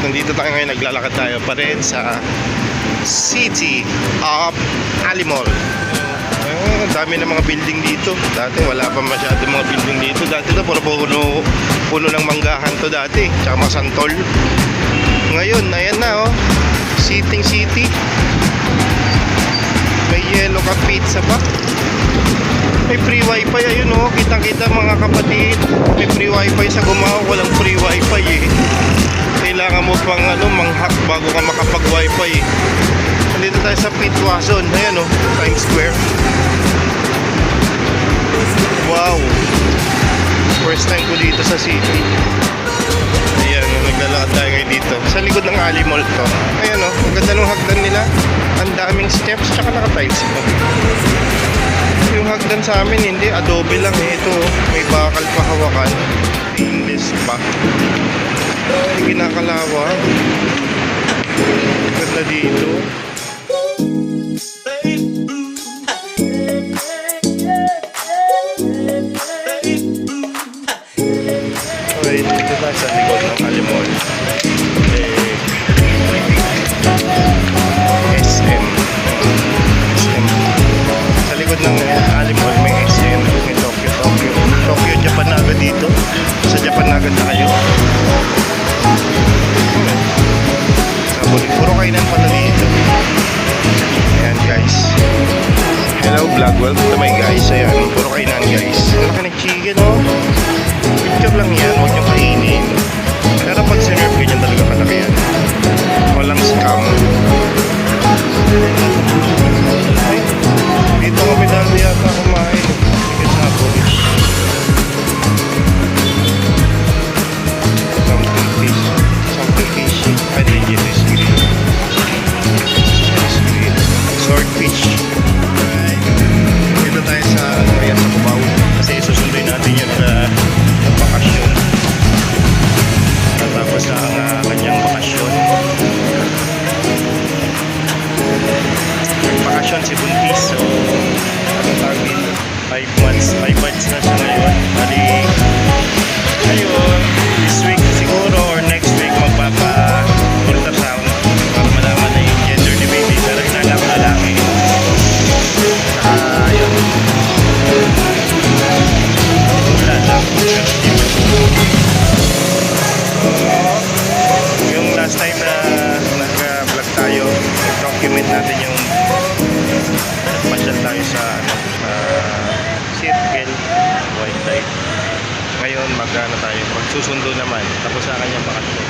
Nandito tayo ngayon, naglalakad tayo pa rin sa City of Alimol. Dami ng mga building dito. Dati wala pa masyado mga building dito. Dati to puro puno ng manggahan to dati, tsaka mga santol. Ngayon, ayan na oh, City. May Yellow Cat Pizza pa. May free wifi, ayun oh, kitang-kita mga kapatid. May free wifi sa Gumao, walang free wifi eh. Kailangan mo pang manghack bago ka makapag wifi eh. Nandito tayo sa Pitwason, ayan oh, Times Square. Wow, first time ko dito sa city. Ayan, naglalakad tayo ngayon dito sa likod ng Alimol to. Ayan oh, ang ganda ng hagdan nila. Ang daming steps, tsaka naka-tiles po. Yung hagdan sa amin hindi, adobe lang eh. Ito may bakal pa hawakan, stainless pa. Kinakalawa. Ganda dito. Okay, dito tayo sa likod ng Alimol. SM. Sa likod ng Alimol may SM, may Tokyo, Japan na agad dito. Sa Japan na agad na kayo. Puro kainan pala dito. Ayan guys. Hello vlog, welcome to my guys. Ayan, puro kainan guys. Malaki ng chicken oh. Picture lang yan, huwag nyo kainin. Pero pag sinerve ganyan talaga kalaki yan. Walang scam. Ay, dito kami dati yata kumain. Ticket na po. Something fishy. I think it is green. Swordfish. Dito tayo sa area sa Cubao kasi susunduin natin yung bakasyon. Tapos na ang kanyang bakasyon. Bakasyon si Buntis. So, anong tawag dito? 5 months na siya ngayon. Bali, ngayon, this week siguro or next week magpapa-ultrasound para malaman na yung gender ni baby. Pero inala ko lalaki. Yun. Wala lang. Yung last time na nag-vlog tayo, document natin yung pasyal tayo sa circle white light. Ngayon magkano tayo, magsusundo naman tapos sa kanyang bakasyon.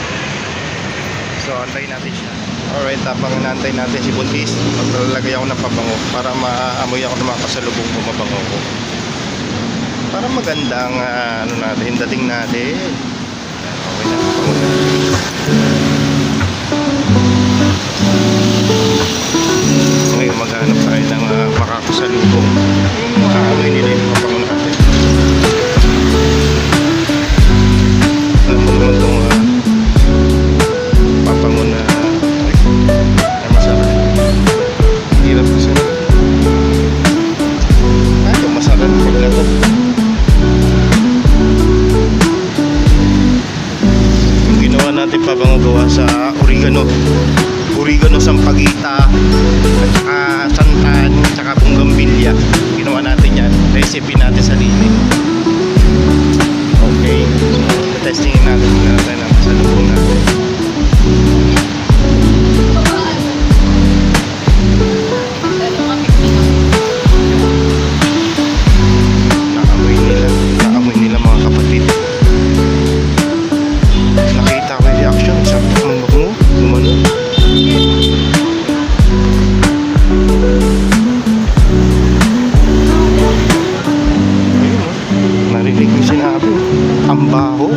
So antayin natin siya. Alright, tapang inaantay natin si Buntis, maglalagay ako ng pabango para maamoy ako ng mga kasalubong bumabango ko. Para maganda ang natin, dating natin. Okay na, pabango na. Ngayon maghanap tayo ng makakasalubong. Yung maamoy nila yung pabango natin. Alam mo naman itong pabango na ay masarap. Hirap kasi. Yung masarap pag na ito. Yung ginawa natin pabango gawa sa oregano, sampagita, at saka santan, at saka bunggambilya. Ginawa natin yan. Recipe natin sarili. Okay, so testingin natin ang pasalubong natin. Nakamoy nila mga kapatid. Nakita ko yung reaction sa pangmok mo, gumano. Narinig yung sinabi, ang baho.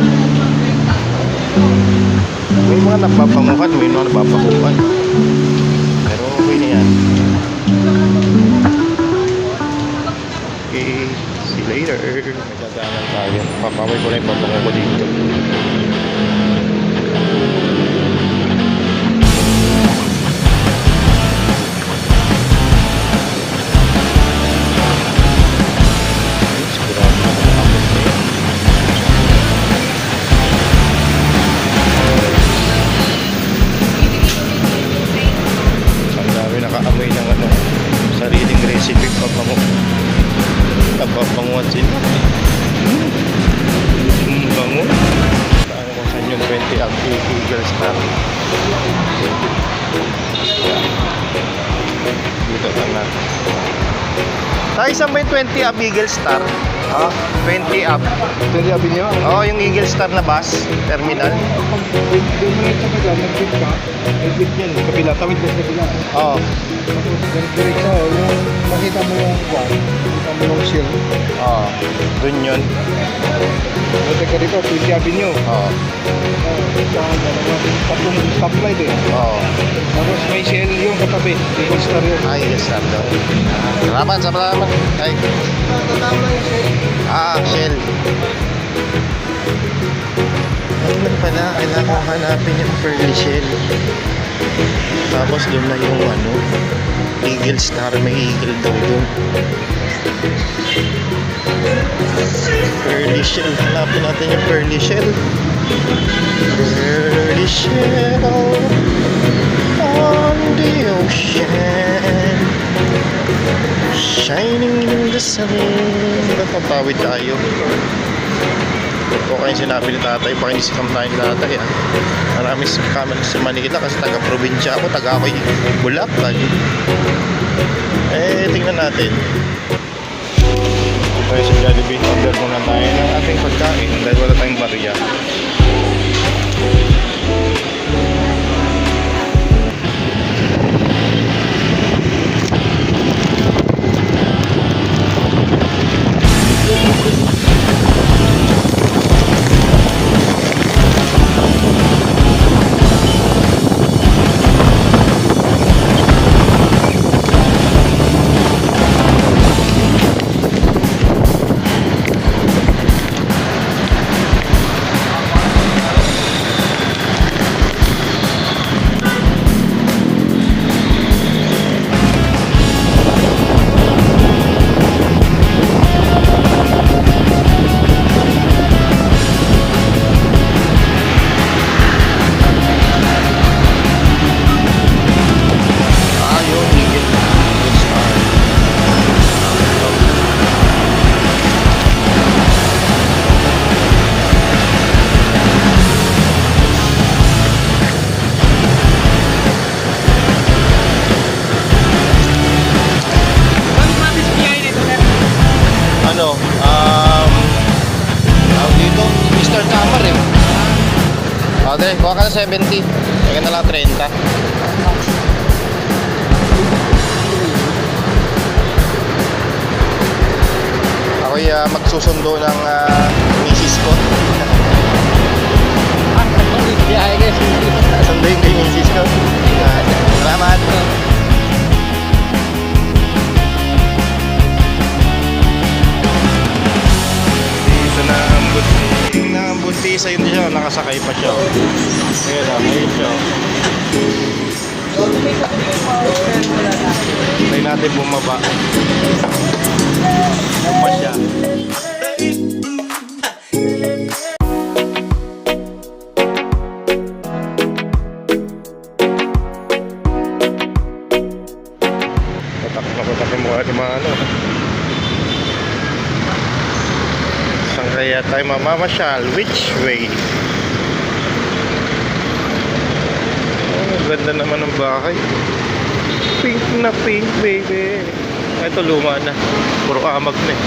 May mga napapanguhan, may mga napapakuhan. Pero okay na yan. Okay, see you later. Magdadaanan tayo. Papaway ko na yung papango ko dito. 20 up Eagle Star. Dito lang natin. Tayo saan ba yung 20 up Eagle Star? Ha? 20 up. Ito yung sabi niyo? Oo, yung Eagle Star na bus terminal. Pag dumiretso ka dyan, nag-bid ka, nag-bid yan, kabila, tawid ka sa kabila. Oo. Tapos, diretso, yung makita mo yung kwan, makita mo yung shield. Oo. Dun yun. Punta ka dito, 20 Avenue. Oo. Tatlong stoplight eh. Oo. Tapos may shell yung katabi, Eagle Star yun. Ah, Eagle Star daw. Salamat, salamat. Ay. Tatama lang yung shell. Shell. Ano lang pala, kailangan hanapin yung pearly shell. Tapos doon na yung Eagle Star, may eagle daw doon. Pearly shell, hanapin natin yung pearly shell. Pearly shell on the ocean, shining in the sun. Napapawid tayo. O kaya sinabi ni tatay, baka hindi sikam tayo ni tatay Marami kami sa Manila kasi taga-probinsya ako, taga ako'y Bulacan. Tingnan natin. Tayo sa Jollibee, order muna tayo ng ating pagkain dahil wala tayong barya. Mr. Camar Okay, kuha ka na 70. Kaya na lang 30. Ako'y magsusundo ng misis ko. Sunduin ko yung misis ko. Salamat. Buntis, ayun siya, nakasakay pa siya. Kaya lang, ayun siya. Try natin bumaba. Bumaba siya. Patak yung mukha si Mano. Saan kaya tayo mamamasyal? Which way? Oh, ganda naman ng bahay. Pink na pink, baby. Ito luma na. Puro amag na eh.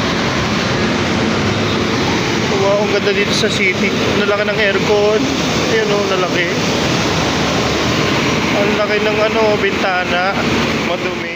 Wow, ang ganda dito sa city. Ang laki ng aircon. Ayan o, lalaki. Ang laki ng bintana. Madumi.